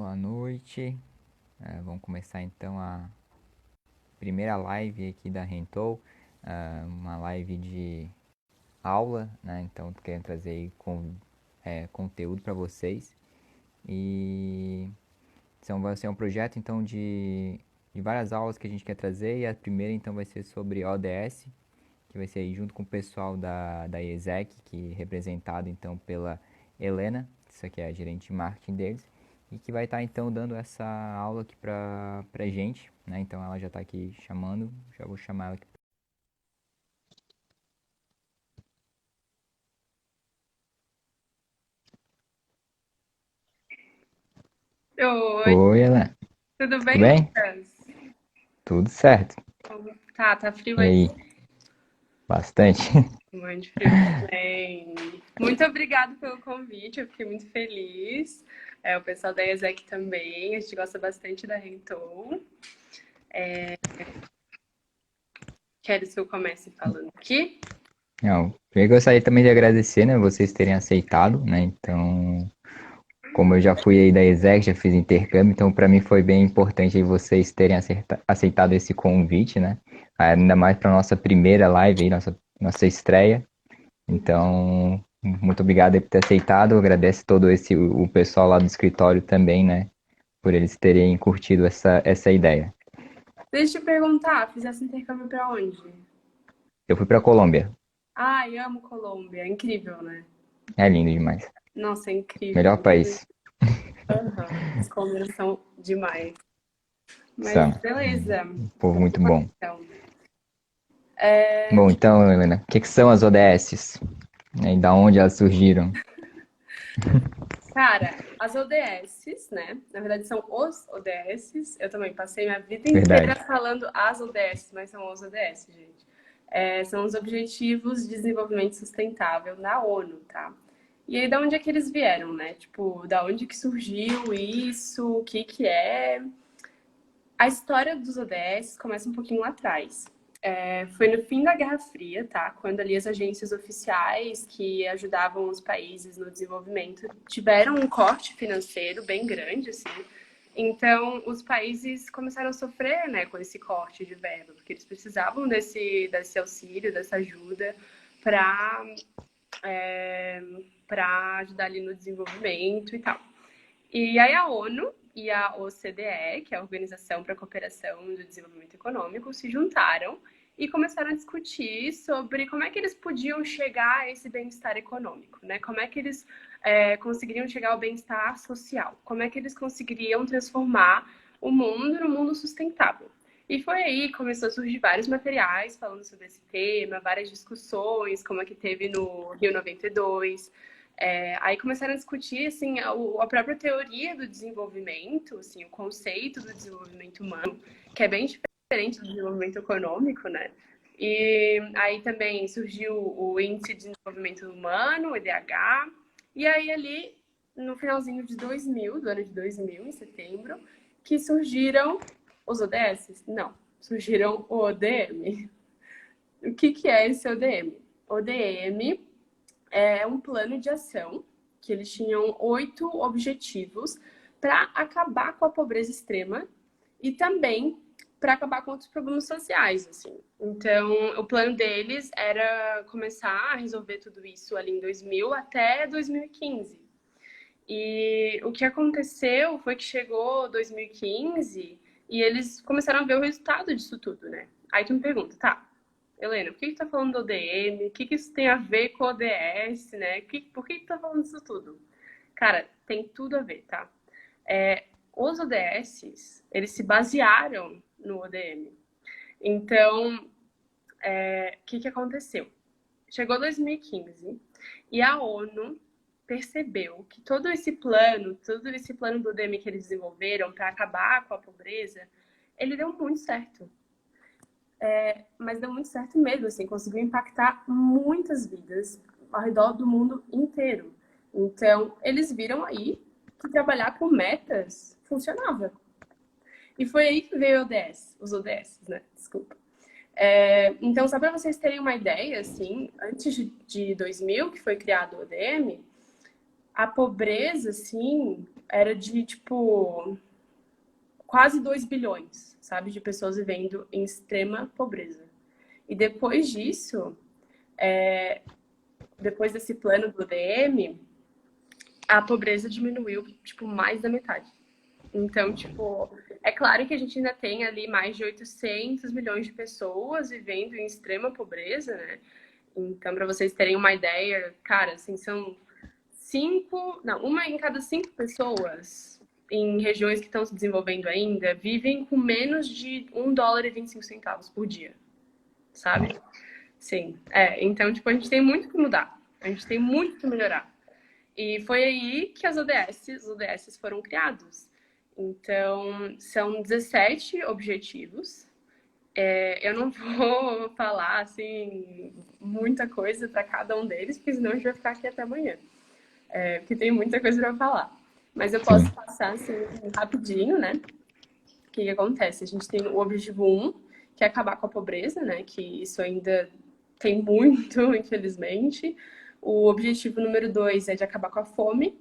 Boa noite. Vamos começar então a primeira live aqui da Rentou, uma live de aula, né? Então, tô querendo trazer aí conteúdo para vocês. E vai ser um projeto então de várias aulas que a gente quer trazer. E a primeira então vai ser sobre ODS, que vai ser aí junto com o pessoal da ESEC, que é representado então pela Helena, isso aqui é a gerente de marketing deles, e que vai estar então dando essa aula aqui pra gente, né? Então ela já está aqui chamando, já vou chamar ela aqui. Oi, Oi, Helena. tudo Tudo bem, bem? Lucas? Tudo certo. Tá frio E aí? aí? Bastante? Muito frio também. Muito obrigada pelo convite, eu fiquei muito feliz. O pessoal da ESEC também, a gente gosta bastante da Rentou. Queres que eu comece falando aqui? Não, primeiro eu gostaria também de agradecer, né, vocês terem aceitado, né? Então, como eu já fui aí da ESEC, já fiz intercâmbio, então para mim foi bem importante aí vocês terem aceitado esse convite, né? Ainda mais para nossa primeira live aí, nossa estreia. Então, muito obrigado aí por ter aceitado. Agradeço todo o pessoal lá do escritório também, né? Por eles terem curtido essa ideia. Deixa eu te perguntar, fizesse intercâmbio pra onde? Eu fui para Colômbia. Ai, amo Colômbia, é incrível, né? É lindo demais. Nossa, é incrível. Melhor país. Aham, os colombianos são demais. Mas São. beleza, Um povo muito bom. então. Bom, então, Helena, o que são as ODS? Né, e da onde elas surgiram? Cara, as ODSs, né? Na verdade são os ODSs. Eu também passei minha vida inteira Verdade. falando as ODSs, mas são os ODS, gente. São os Objetivos de Desenvolvimento Sustentável da ONU, tá? E aí, da onde é que eles vieram, né? Tipo, da onde que surgiu isso, o que que é? A história dos ODS começa um pouquinho lá atrás. Foi no fim da Guerra Fria, tá? Quando ali as agências oficiais que ajudavam os países no desenvolvimento tiveram um corte financeiro bem grande, assim. Então, os países começaram a sofrer, né, com esse corte de verba, porque eles precisavam desse auxílio, dessa ajuda para ajudar ali no desenvolvimento e tal. E aí a ONU e a OCDE, que é a Organização para a Cooperação e o Desenvolvimento Econômico, se juntaram e começaram a discutir sobre como é que eles podiam chegar a esse bem-estar econômico, né? Como é que eles conseguiriam chegar ao bem-estar social, como é que eles conseguiriam transformar o mundo num mundo sustentável. E foi aí que começou a surgir vários materiais falando sobre esse tema, várias discussões, como é que teve no Rio 92, aí começaram a discutir assim, a própria teoria do desenvolvimento, assim, o conceito do desenvolvimento humano, que é bem diferente do desenvolvimento econômico, né? E aí também surgiu o Índice de Desenvolvimento Humano, o IDH, e aí ali no finalzinho de 2000, do ano de 2000, em setembro, que surgiram os ODS? Não, surgiram o ODM. O que que é esse ODM? ODM é um plano de ação que eles tinham 8 objetivos para acabar com a pobreza extrema e também para acabar com outros problemas sociais, assim. Então, o plano deles era começar a resolver tudo isso ali em 2000 até 2015. E o que aconteceu foi que chegou 2015 e eles começaram a ver o resultado disso tudo, né? Aí tu me pergunta, tá, Helena, por que tu tá falando do ODM? O que que isso tem a ver com o ODS, né? Por que tu tá falando disso tudo? Cara, tem tudo a ver, tá? Os ODS, eles se basearam no ODM. Então, o que que aconteceu? Chegou 2015 e a ONU percebeu que todo esse plano do ODM que eles desenvolveram para acabar com a pobreza, ele deu muito certo. Mas deu muito certo mesmo, assim, conseguiu impactar muitas vidas ao redor do mundo inteiro. Então, eles viram aí que trabalhar com metas funcionava. E foi aí que veio o ODS, os ODS, né? Desculpa. Então, só para vocês terem uma ideia, assim, antes de 2000, que foi criado o ODM, a pobreza, assim, era de, tipo, quase 2 bilhões, sabe? De pessoas vivendo em extrema pobreza. E depois disso, depois desse plano do ODM, a pobreza diminuiu, tipo, mais da metade. Então, tipo, é claro que a gente ainda tem ali mais de 800 milhões de pessoas vivendo em extrema pobreza, né? Então, para vocês terem uma ideia, cara, assim, são uma em cada 5 pessoas em regiões que estão se desenvolvendo ainda vivem com menos de $1,25 por dia, sabe? Sim, então, tipo, a gente tem muito que mudar, a gente tem muito que melhorar. E foi aí que os ODS foram criados. Então, são 17 objetivos. Eu não vou falar, assim, muita coisa para cada um deles, porque senão a gente vai ficar aqui até amanhã. Porque tem muita coisa para falar. Mas eu posso Sim. passar, assim, rapidinho, né? O que acontece? A gente tem o objetivo 1, que é acabar com a pobreza, né? Que isso ainda tem muito, infelizmente. O objetivo número 2 é de acabar com a fome.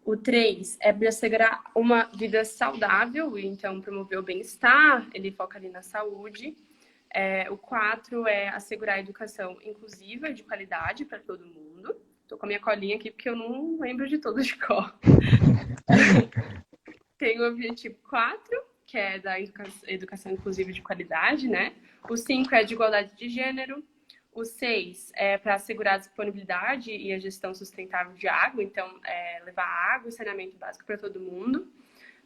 O 3 é de assegurar uma vida saudável, então promover o bem-estar, ele foca ali na saúde. O 4 é assegurar a educação inclusiva e de qualidade para todo mundo. Estou com a minha colinha aqui porque eu não lembro de todos de cor. Tem o objetivo 4, que é da educação inclusiva de qualidade, né? O 5 é de igualdade de gênero. O 6 é para assegurar a disponibilidade e a gestão sustentável de água, então levar água e saneamento básico para todo mundo.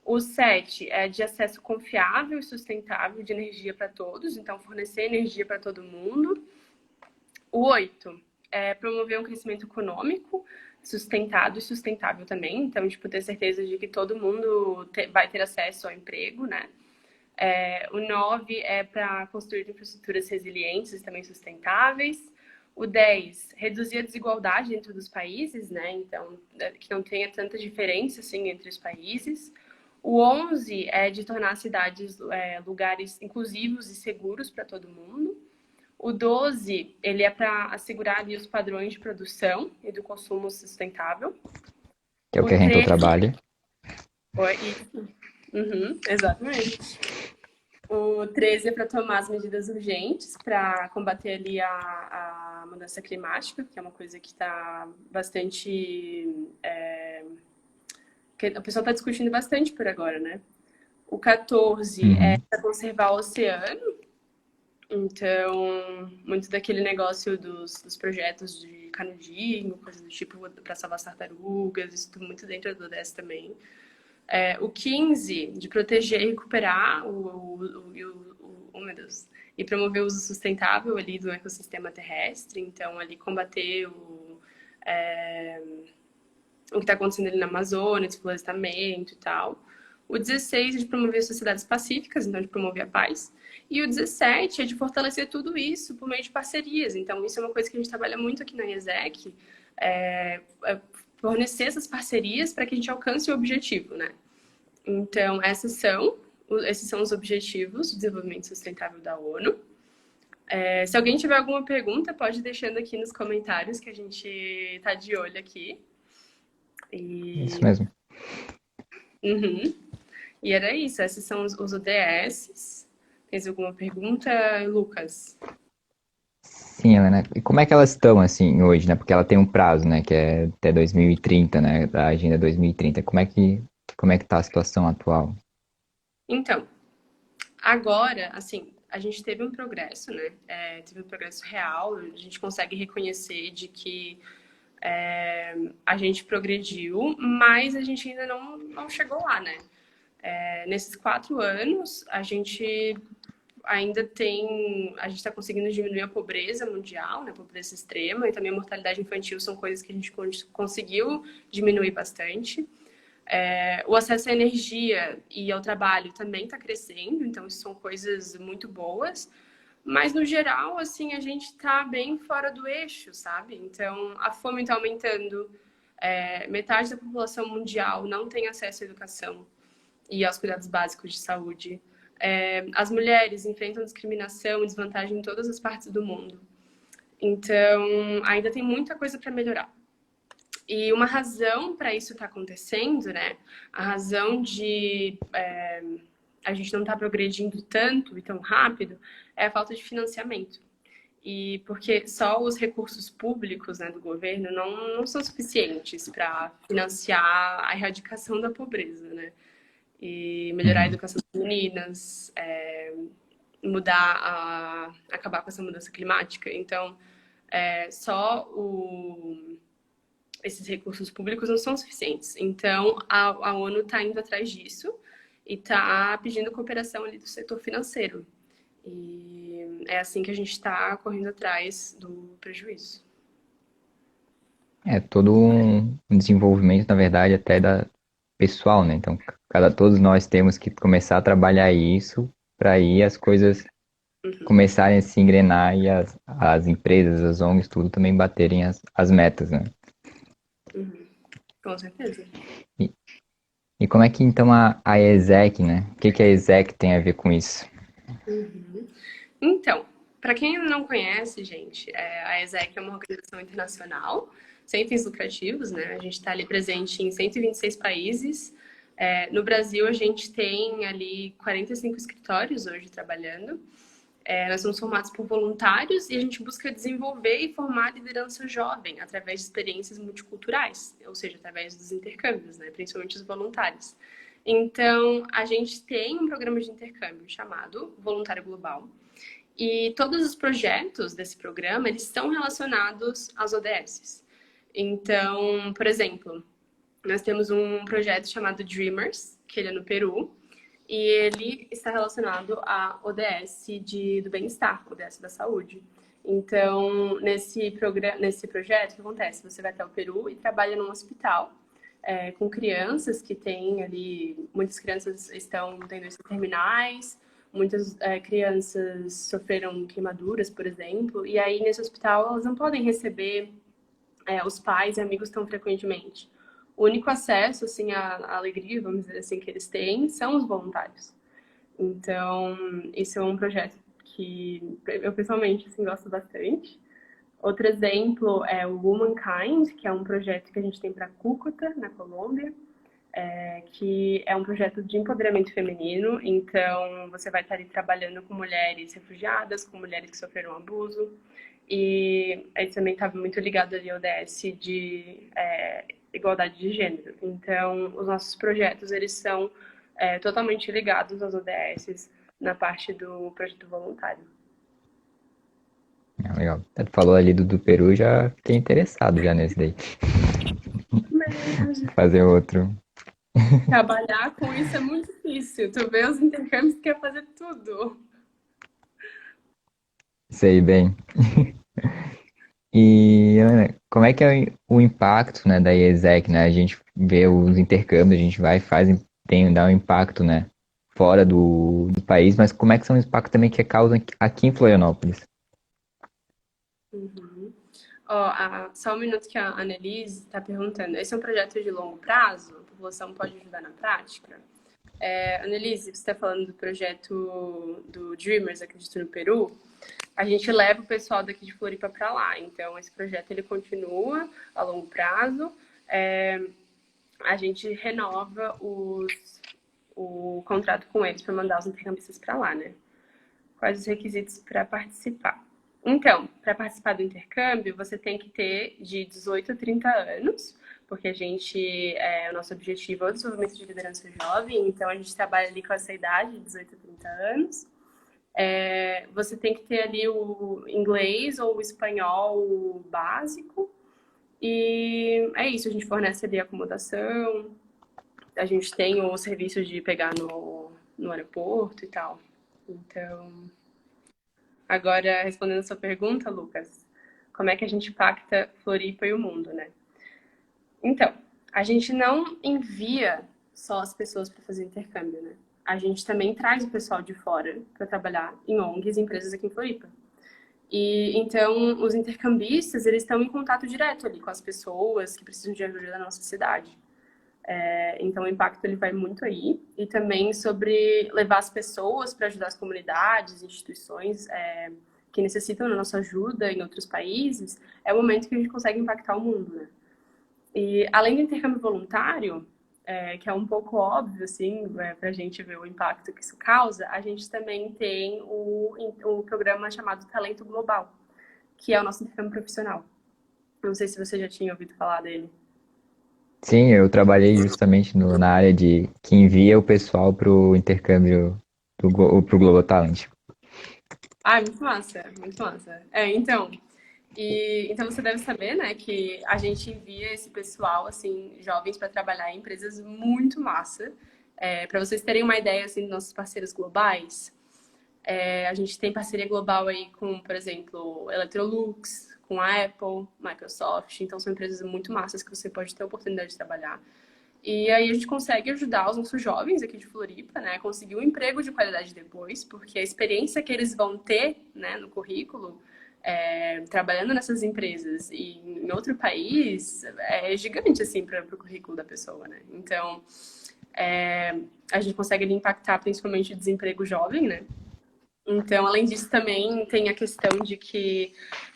O 7 é de acesso confiável e sustentável de energia para todos, então fornecer energia para todo mundo. O 8 é promover um crescimento econômico sustentado e sustentável também, então, tipo, ter certeza de que todo mundo vai ter acesso ao emprego, né? O 9 é para construir infraestruturas resilientes e também sustentáveis. O 10, reduzir a desigualdade dentro dos países, né? Então, que não tenha tanta diferença assim entre os países. O 11 é de tornar as cidades lugares inclusivos e seguros para todo mundo. O 12, ele é para assegurar ali os padrões de produção e do consumo sustentável. Que é o O que a Rental 13, trabalha. exatamente. O 13 é para tomar as medidas urgentes para combater ali a mudança climática, que é uma coisa que está bastante... que o pessoal está discutindo bastante por agora, né? O 14 é Uhum. para conservar o oceano. Então, muito daquele negócio dos projetos de canudinho, coisa do tipo, para salvar as tartarugas, isso tudo muito dentro do ODS também. O 15, de proteger e recuperar meu Deus, e promover o uso sustentável ali do ecossistema terrestre, então ali combater o que está acontecendo ali na Amazônia, desflorestamento e tal. O 16 é de promover sociedades pacíficas, então de promover a paz. E o 17 é de fortalecer tudo isso por meio de parcerias. Então, isso é uma coisa que a gente trabalha muito aqui na IESEC, fornecer essas parcerias para que a gente alcance o objetivo, né? Então, esses são os objetivos de desenvolvimento sustentável da ONU. Se alguém tiver alguma pergunta, pode ir deixando aqui nos comentários que a gente está de olho aqui. Isso mesmo. Uhum. E era isso, esses são os ODS. Tens alguma pergunta, Lucas? Sim, Helena. E como é que elas estão, assim, hoje, né? Porque ela tem um prazo, né? Que é até 2030, né? Da Agenda 2030. Como é que tá a situação atual? Então, agora, assim, a gente teve um progresso, né? Teve um progresso real, a gente consegue reconhecer de que a gente progrediu, mas a gente ainda não chegou lá, né? Nesses 4 anos, a gente está conseguindo diminuir a pobreza mundial, né, a pobreza extrema, e também a mortalidade infantil são coisas que a gente conseguiu diminuir bastante. O acesso à energia e ao trabalho também está crescendo, então isso são coisas muito boas. Mas, no geral, assim, a gente está bem fora do eixo, sabe? Então, a fome está aumentando, metade da população mundial não tem acesso à educação e aos cuidados básicos de saúde. As mulheres enfrentam discriminação e desvantagem em todas as partes do mundo. Então, ainda tem muita coisa para melhorar. E uma razão para isso estar acontecendo, né? A razão de a gente não estar progredindo tanto e tão rápido é a falta de financiamento. E porque só os recursos públicos, né, do governo não são suficientes para financiar a erradicação da pobreza, né? E melhorar a Uhum. educação das meninas, acabar com essa mudança climática. Então, só esses recursos públicos não são suficientes. Então, a ONU está indo atrás disso e está pedindo cooperação ali do setor financeiro. E é assim que a gente está correndo atrás do prejuízo. É todo um desenvolvimento, na verdade, até da pessoal, né? Então, todos nós temos que começar a trabalhar isso para aí as coisas Uhum, começarem a se engrenar e as empresas, as ONGs, tudo também baterem as metas, né? uhum, com certeza. E, e como é que então a ESEC, né? O que que a ESEC tem a ver com isso? Uhum. Então, para quem ainda não conhece, gente, a ESEC é uma organização internacional sem fins lucrativos, né? A gente está ali presente em 126 países. No Brasil, a gente tem ali 45 escritórios hoje trabalhando. Nós somos formados por voluntários e a gente busca desenvolver e formar liderança jovem através de experiências multiculturais, ou seja, através dos intercâmbios, né? Principalmente os voluntários. Então, a gente tem um programa de intercâmbio chamado Voluntário Global, e todos os projetos desse programa, eles estão relacionados às ODS. Então, por exemplo, nós temos um projeto chamado Dreamers, que ele é no Peru, e ele está relacionado à ODS do bem-estar, ODS da saúde. Então, nesse projeto, o que acontece? Você vai até o Peru e trabalha num hospital com crianças que têm ali, muitas crianças estão tendo doenças terminais, muitas crianças sofreram queimaduras, por exemplo, e aí nesse hospital elas não podem receber os pais e amigos tão frequentemente. O único acesso, assim, à alegria, vamos dizer assim, que eles têm são os voluntários. Então, isso é um projeto que eu pessoalmente assim, gosto bastante. Outro exemplo é o Womankind, que é um projeto que a gente tem para Cúcuta, na Colômbia, que é um projeto de empoderamento feminino. Então, você vai estar ali trabalhando com mulheres refugiadas, com mulheres que sofreram abuso. E aí também estava muito ligado ali ao ODS de igualdade de gênero. Então, os nossos projetos, eles são totalmente ligados aos ODS na parte do projeto voluntário. Ah, legal. Tu falou ali do Peru, já fiquei interessado já nesse daí. Mas Fazer outro. trabalhar com isso é muito difícil. Tu vê os intercâmbios que quer fazer tudo. Sei bem. E Ana, como é que é o impacto, né, da IESEC, né? A gente vê os intercâmbios, a gente vai e faz, dá um impacto, né, fora do país, mas como é que são os impactos também que causam aqui em Florianópolis? Uhum. Ó, só um minuto que a Annelise está perguntando. Esse é um projeto de longo prazo? A população pode ajudar na prática? Annelise, você está falando do projeto do Dreamers, acredito, no Peru. A gente leva o pessoal daqui de Floripa para lá. Então, esse projeto ele continua a longo prazo. A gente renova o contrato com eles para mandar os intercambistas para lá, né? Quais os requisitos para participar? Então, para participar do intercâmbio, você tem que ter de 18 a 30 anos, porque o nosso objetivo é o desenvolvimento de liderança jovem, então a gente trabalha ali com essa idade, de 18 a 30 anos. Você tem que ter ali o inglês ou o espanhol básico, e é isso, a gente fornece ali a acomodação, a gente tem o serviço de pegar no aeroporto e tal. Então, agora, respondendo a sua pergunta, Lucas, como é que a gente impacta Floripa e o mundo, né? Então, a gente não envia só as pessoas para fazer intercâmbio, né? A gente também traz o pessoal de fora para trabalhar em ONGs e empresas aqui em Floripa. E então, os intercambistas, eles estão em contato direto ali com as pessoas que precisam de ajuda da nossa cidade. Então, o impacto ele vai muito aí. E também sobre levar as pessoas para ajudar as comunidades, instituições que necessitam da nossa ajuda em outros países. É o momento que a gente consegue impactar o mundo, né? E além do intercâmbio voluntário, que é um pouco óbvio, assim, para a gente ver o impacto que isso causa, a gente também tem o programa chamado Talento Global, que é o nosso intercâmbio profissional. Não sei se você já tinha ouvido falar dele. Sim, eu trabalhei justamente na área de que envia o pessoal para o intercâmbio pro Global Talent. Ah, é muito massa, muito massa. Então você deve saber, né, que a gente envia esse pessoal, assim, jovens para trabalhar em empresas muito massa. Para vocês terem uma ideia, assim, dos nossos parceiros globais, a gente tem parceria global aí com, por exemplo, Electrolux, com a Apple, Microsoft. Então são empresas muito massas que você pode ter a oportunidade de trabalhar. E aí a gente consegue ajudar os nossos jovens aqui de Floripa, né, a conseguir um emprego de qualidade depois, porque a experiência que eles vão ter, né, no currículo, trabalhando nessas empresas e em outro país, é gigante, assim, para o currículo da pessoa, né. Então, a gente consegue ali, impactar principalmente o desemprego jovem, né. Então, além disso, também tem a questão de que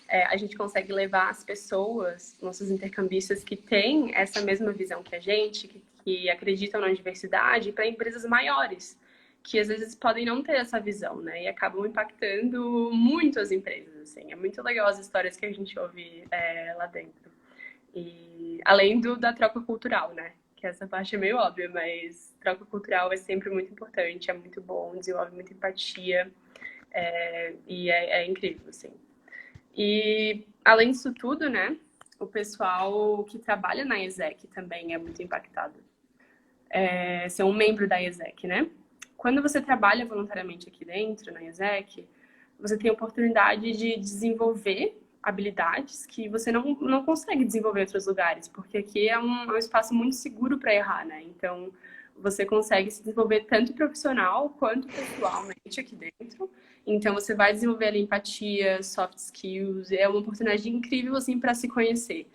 a gente consegue levar as pessoas, nossos intercambistas que têm essa mesma visão que a gente, que acreditam na diversidade, para empresas maiores, que às vezes podem não ter essa visão, né? E acabam impactando muito as empresas, assim. É muito legal as histórias que a gente ouve lá dentro. E além da troca cultural, né? Que essa parte é meio óbvia, mas troca cultural é sempre muito importante, é muito bom, desenvolve muita empatia, e é incrível, assim. E, além disso tudo, né, o pessoal que trabalha na ESEC também é muito impactado. Ser um membro da ESEC, né? Quando você trabalha voluntariamente aqui dentro, na ESEC, você tem a oportunidade de desenvolver habilidades que você não consegue desenvolver em outros lugares, porque aqui é um espaço muito seguro para errar, né? Então, você consegue se desenvolver tanto profissional quanto pessoalmente aqui dentro. Então, você vai desenvolver ali empatia, soft skills, é uma oportunidade incrível, assim, para se conhecer.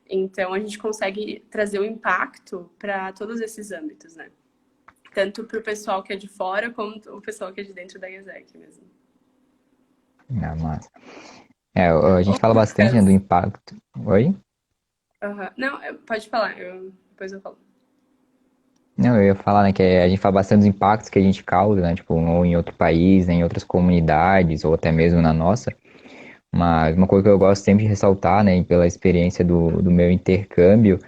Então, a gente consegue trazer o impacto para todos esses âmbitos, né? Tanto para o pessoal que é de fora, como o pessoal que é de dentro da IESEC mesmo. Ah, massa. A Ô, gente fala bastante, né, do Lucas, impacto. Oi? não, pode falar, depois eu falo. Não, eu ia falar, né, que a gente fala bastante dos impactos que a gente causa, né, tipo, ou em outro país, né, em outras comunidades, ou até mesmo na nossa. Mas uma coisa que eu gosto sempre de ressaltar, né, pela experiência do meu intercâmbio,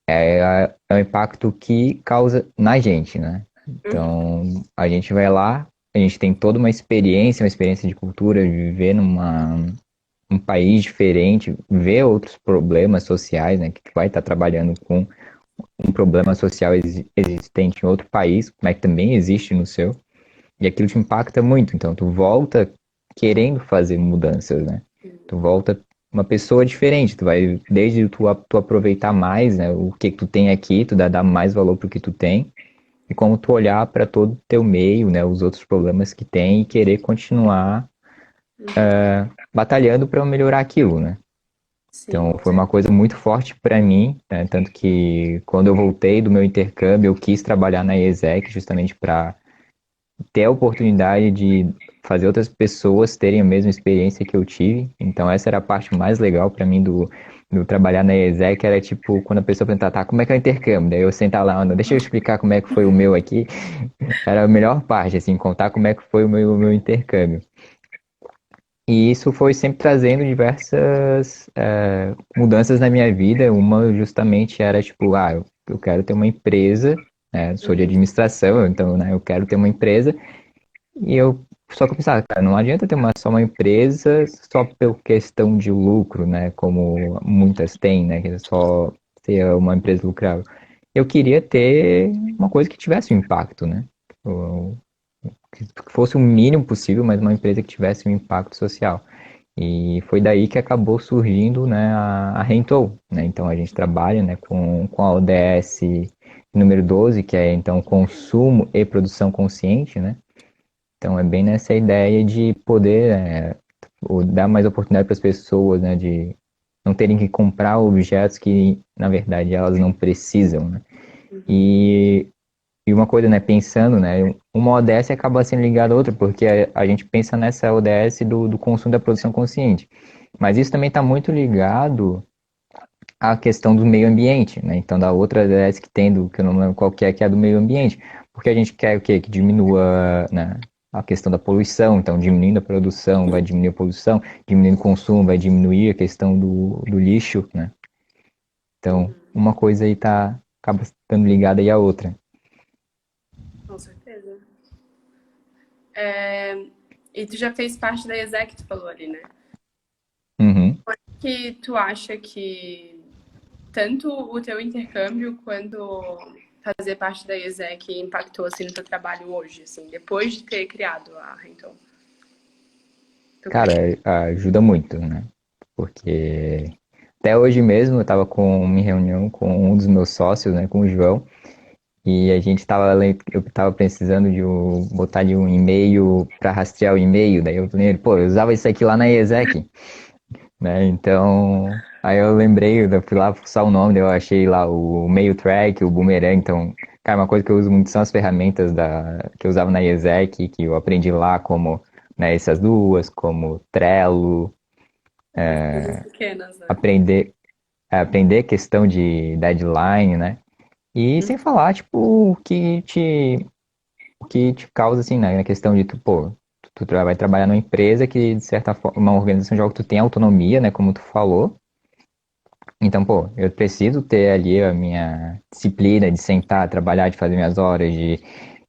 é o impacto que causa na gente, né? Uhum. Então, a gente vai lá, a gente tem toda uma experiência de cultura, de viver um país diferente, ver outros problemas sociais, né, que tu vai estar trabalhando com um problema social existente em outro país, mas que também existe no seu, e aquilo te impacta muito. Então, tu volta querendo fazer mudanças, né? Tu volta uma pessoa diferente, tu vai, desde tu aproveitar mais, né, o que tu tem aqui, tu dar mais valor pro que tu tem, e como tu olhar para todo o teu meio, né, os outros problemas que tem e querer continuar Uhum. batalhando para melhorar aquilo, né? Sim, Então com foi uma certeza. coisa muito forte para mim, né? Tanto que quando eu voltei do meu intercâmbio, eu quis trabalhar na ESEC justamente para ter a oportunidade de fazer outras pessoas terem a mesma experiência que eu tive. Então essa era a parte mais legal para mim do trabalhar na ESEC, era tipo quando a pessoa perguntava, tá, como é que é o intercâmbio? Daí eu sentar lá, Ana, deixa eu explicar como é que foi o meu aqui. Era a melhor parte, assim, contar como é que foi o meu intercâmbio. E isso foi sempre trazendo diversas mudanças na minha vida. Uma justamente era tipo, eu quero ter uma empresa, né? Sou de Uhum. administração, então, né, eu quero ter uma empresa. E eu só que eu pensava, cara, não adianta ter só uma empresa só por questão de lucro, né? Como muitas têm, né? Que é só ser uma empresa lucrável. Eu queria ter uma coisa que tivesse um impacto, né? Que fosse o mínimo possível, mas uma empresa que tivesse um impacto social. E foi daí que acabou surgindo, né, a Rentou, né? Então a gente trabalha, né, com a ODS número 12, que é então consumo e produção consciente, né? Então é bem nessa ideia de poder dar mais oportunidade para as pessoas, né, de não terem que comprar objetos que na verdade elas não precisam, né? Uhum. E e uma coisa, né, pensando, né, uma ODS acaba sendo ligada a outra, porque a gente pensa nessa ODS do consumo da produção consciente. Mas isso também está muito ligado a questão do meio ambiente, né? Então, da outra DS que tem, que eu não lembro qual que é do meio ambiente. Porque a gente quer o quê? Que diminua, né, a questão da poluição. Então, diminuindo a produção, vai diminuir a poluição, diminuindo o consumo, vai diminuir a questão do lixo, né? Então, Uhum, uma coisa aí acaba estando ligada aí à outra. com certeza. E tu já fez parte da ESEC, tu falou ali, né? Uhum. Que tu acha que tanto o teu intercâmbio quanto fazer parte da ESEC impactou assim no teu trabalho hoje, assim, depois de ter criado a Renton? Tu Cara, crê? ajuda muito, né? Porque até hoje mesmo eu estava com uma reunião com um dos meus sócios, né, com o João, e a gente estava eu estava precisando botar ali um e-mail para rastrear o e-mail, daí eu falei, pô, eu usava isso aqui lá na ESEC, né? Então, aí eu lembrei, eu fui lá fuçar o nome, daí eu achei lá o Mail Track, o Boomerang, então, cara, uma coisa que eu uso muito são as ferramentas que eu usava na ESEC, que eu aprendi lá como, né, essas duas, como Trello, As coisas pequenas, né? aprender questão de deadline, né? E sem falar, tipo, o que te causa, assim, né, na questão de, pô, tu vai trabalhar numa empresa que, de certa forma, uma organização de algo que tu tem autonomia, né, como tu falou. Então, pô, eu preciso ter ali a minha disciplina de sentar, trabalhar, de fazer minhas horas, de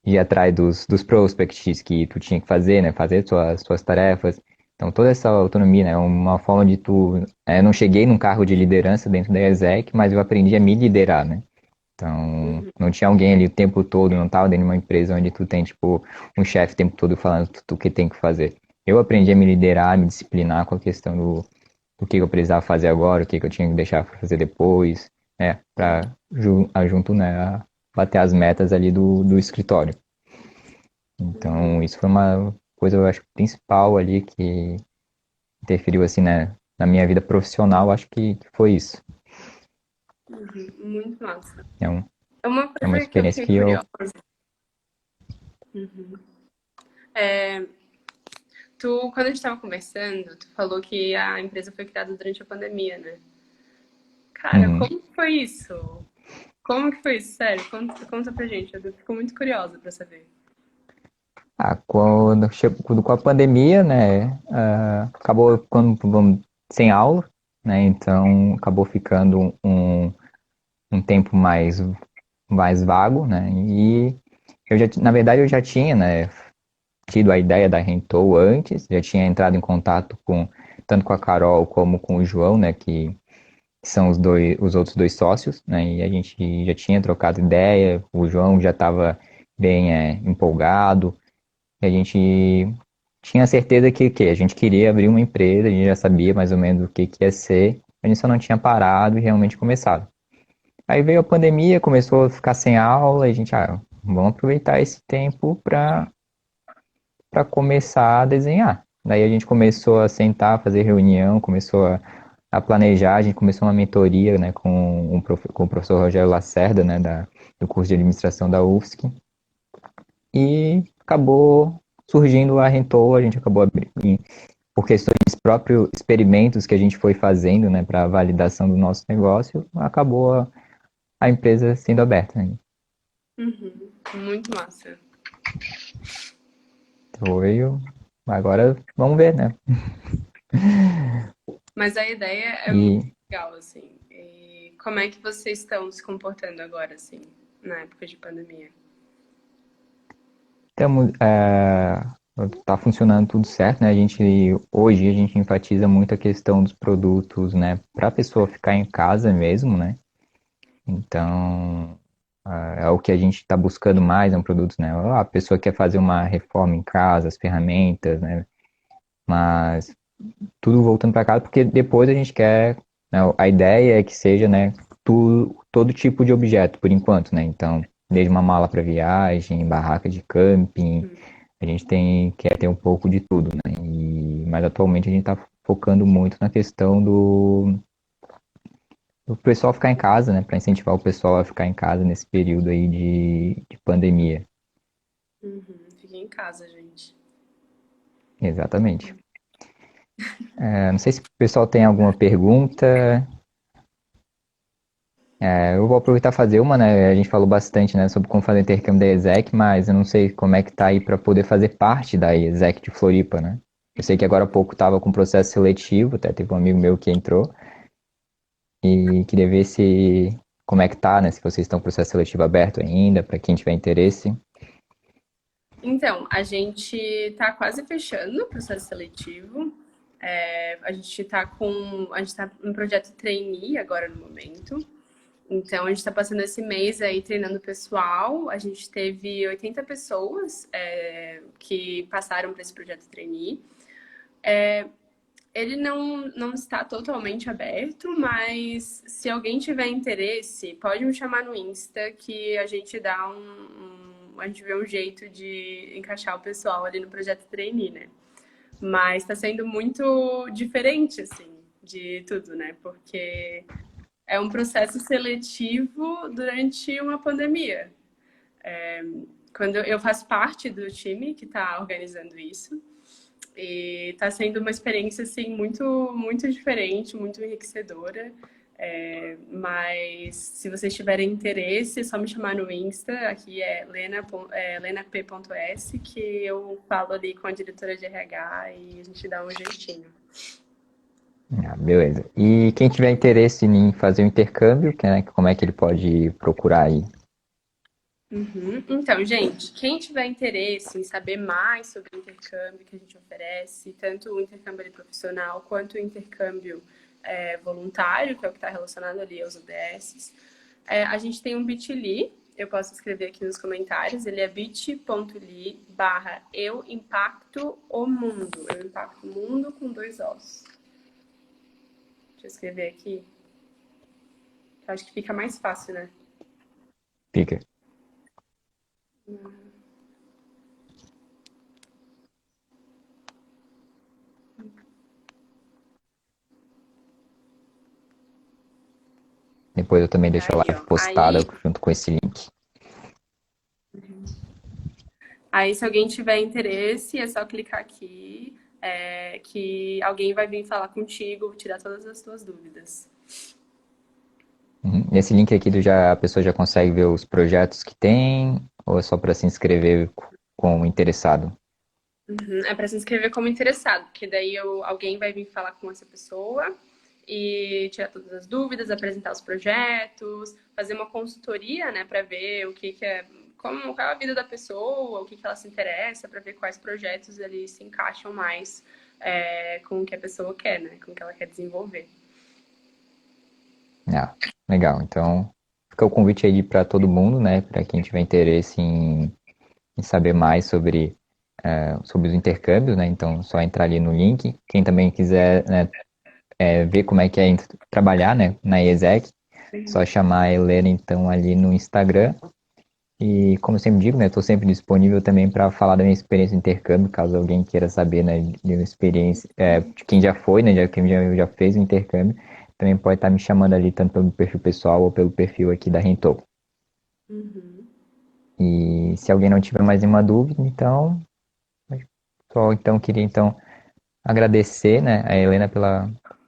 ir atrás dos prospects que tu tinha que fazer, né, fazer suas tarefas. Então, toda essa autonomia, né, é uma forma de eu não cheguei num cargo de liderança dentro da ESEC, mas eu aprendi a me liderar, né? Então, não tinha alguém ali o tempo todo, não estava dentro de uma empresa onde tu tem, tipo, um chefe o tempo todo falando o que tem que fazer. Eu aprendi a me liderar, a me disciplinar com a questão do que eu precisava fazer agora, o que eu tinha que deixar para fazer depois, né, para junto, né, a bater as metas ali do escritório. Então, Uhum, isso foi uma coisa, eu acho, principal ali que interferiu, assim, né, na minha vida profissional, acho que foi isso. uhum, muito massa. É, um, É uma é uma coisa que eu experiência fiquei que eu... curiosa. Uhum. É, quando a gente estava conversando, tu falou que a empresa foi criada durante a pandemia, né? Cara, Uhum. como que foi isso? Como que foi isso? Sério, conta pra gente. Eu fico muito curiosa pra saber. Quando chegou com a pandemia, né, acabou ficando sem aula, né, então acabou ficando um tempo mais vago, né, e na verdade eu já tinha, né, tido a ideia da Rentou antes, já tinha entrado em contato tanto com a Carol como com o João, né, que são os outros dois sócios, né, e a gente já tinha trocado ideia, o João já estava bem empolgado, e a gente tinha certeza que a gente queria abrir uma empresa, a gente já sabia mais ou menos o que ia ser, a gente só não tinha parado e realmente começado. Aí veio a pandemia, começou a ficar sem aula, e a gente, vamos aproveitar esse tempo para começar a desenhar. Daí a gente começou a sentar, fazer reunião, começou a planejar, a gente começou uma mentoria, né, com o professor Rogério Lacerda, né, do curso de administração da UFSC, e acabou surgindo a Rentou, a gente acabou abrindo, por questões dos próprios experimentos que a gente foi fazendo, né, para validação do nosso negócio, acabou a empresa sendo aberta, né. Uhum, muito massa. Foi, agora vamos ver, né. Mas a ideia é muito E legal, assim. E como é que vocês estão se comportando agora, assim, na época de pandemia? Temos, tá funcionando tudo certo, né? Hoje a gente enfatiza muito a questão dos produtos, né? Para a pessoa ficar em casa mesmo, né? Então, é o que a gente está buscando mais, produtos, né? A pessoa quer fazer uma reforma em casa, as ferramentas, né? Mas tudo voltando para casa, porque depois a gente quer, né? A ideia é que seja, né? Todo tipo de objeto, por enquanto, né? Então, desde uma mala para viagem, barraca de camping, Hum. a gente quer ter um pouco de tudo, né? Mas atualmente a gente está focando muito na questão do pessoal ficar em casa, né? Para incentivar o pessoal a ficar em casa nesse período aí de pandemia. Uhum. Fiquem em casa, gente. Exatamente. Não sei se o pessoal tem alguma pergunta. Eu vou aproveitar e fazer uma, né? A gente falou bastante, né, sobre como fazer intercâmbio da ESEC, mas eu não sei como é que tá aí para poder fazer parte da ESEC de Floripa, né? Eu sei que agora há pouco estava com processo seletivo, até teve um amigo meu que entrou e queria ver se como é que tá, né? Se vocês estão com o processo seletivo aberto ainda, para quem tiver interesse. Então, a gente está quase fechando o processo seletivo. A gente está em projeto trainee agora no momento. Então, a gente está passando esse mês aí treinando o pessoal. A gente teve 80 pessoas que passaram para esse projeto trainee. Ele não está totalmente aberto, mas se alguém tiver interesse, pode me chamar no Insta que a gente dá a gente vê um jeito de encaixar o pessoal ali no projeto trainee, né? Mas está sendo muito diferente, assim, de tudo, né? Porque é um processo seletivo durante uma pandemia. Quando eu faço parte do time que está organizando isso, e está sendo uma experiência assim muito diferente, muito enriquecedora. Mas se vocês tiverem interesse, é só me chamar no Insta. Aqui é lenap.s, que eu falo ali com a diretora de RH e a gente dá um jeitinho. Beleza. E quem tiver interesse em fazer o intercâmbio, né, como é que ele pode procurar aí? Uhum. Então, gente, quem tiver interesse em saber mais sobre o intercâmbio que a gente oferece, tanto o intercâmbio profissional quanto o intercâmbio voluntário, que é o que está relacionado ali aos ODS, a gente tem um bit.ly, eu posso escrever aqui nos comentários, ele é bit.ly barra eu impacto o mundo. Eu impacto o mundo com 2 Os. Deixa eu escrever aqui. Eu acho que fica mais fácil, né? Fica. Depois eu também deixo a Aí, live ó. postada junto com esse link. Aí, se alguém tiver interesse, é só clicar aqui, que alguém vai vir falar contigo, tirar todas as suas dúvidas. Nesse link aqui a pessoa já consegue ver os projetos que tem, ou é só para se inscrever como interessado? Uhum. É para se inscrever como interessado, porque daí alguém vai vir falar com essa pessoa e tirar todas as dúvidas, apresentar os projetos, fazer uma consultoria, né, para ver o que é, qual é a vida da pessoa, o que ela se interessa, para ver quais projetos ali se encaixam mais com o que a pessoa quer, né, com o que ela quer desenvolver. Ah, legal. Então, fica o convite aí para todo mundo, né? Para quem tiver interesse em saber mais sobre os intercâmbios, né? Então, só entrar ali no link. Quem também quiser, né, ver como é que é trabalhar, né, na ESEC, só chamar a Helena, então, ali no Instagram. E, como eu sempre digo, né, estou sempre disponível também para falar da minha experiência de intercâmbio, caso alguém queira saber, né, de uma experiência, de quem já foi, né, de quem já fez o intercâmbio, também pode estar me chamando ali, tanto pelo perfil pessoal ou pelo perfil aqui da Rentou. Uhum. E se alguém não tiver mais nenhuma dúvida, então, só então queria então agradecer, né, a Helena por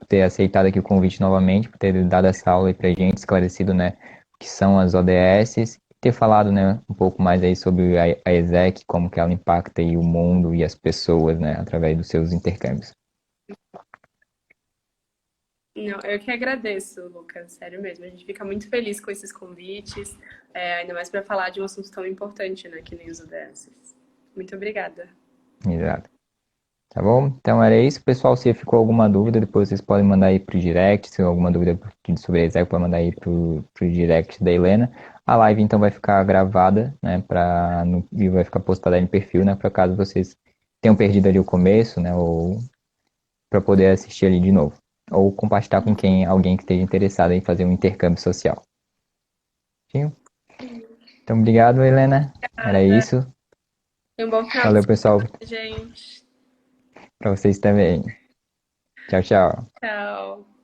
ter aceitado aqui o convite novamente, por ter dado essa aula aí pra gente, esclarecido, né, o que são as ODS, e ter falado, né, um pouco mais aí sobre a ESEC, como que ela impacta aí o mundo e as pessoas, né, através dos seus intercâmbios. Não, eu que agradeço, Lucas, sério mesmo. A gente fica muito feliz com esses convites, ainda mais para falar de um assunto tão importante, né, que nem os ODS. Muito obrigada. Exato. Tá bom? Então era isso, pessoal. Se ficou alguma dúvida, depois vocês podem mandar aí pro direct. Se alguma dúvida sobre a exec, pode mandar aí pro direct da Helena. A live então vai ficar gravada, né? E vai ficar postada aí no perfil, né? Para caso vocês tenham perdido ali o começo, né? Ou para poder assistir ali de novo. Ou compartilhar com alguém que esteja interessado em fazer um intercâmbio social. Sim? Então, obrigado, Helena. Era Obrigada. isso. E um bom final de Valeu, pessoal. semana, gente. Para vocês também. Tchau, tchau. Tchau.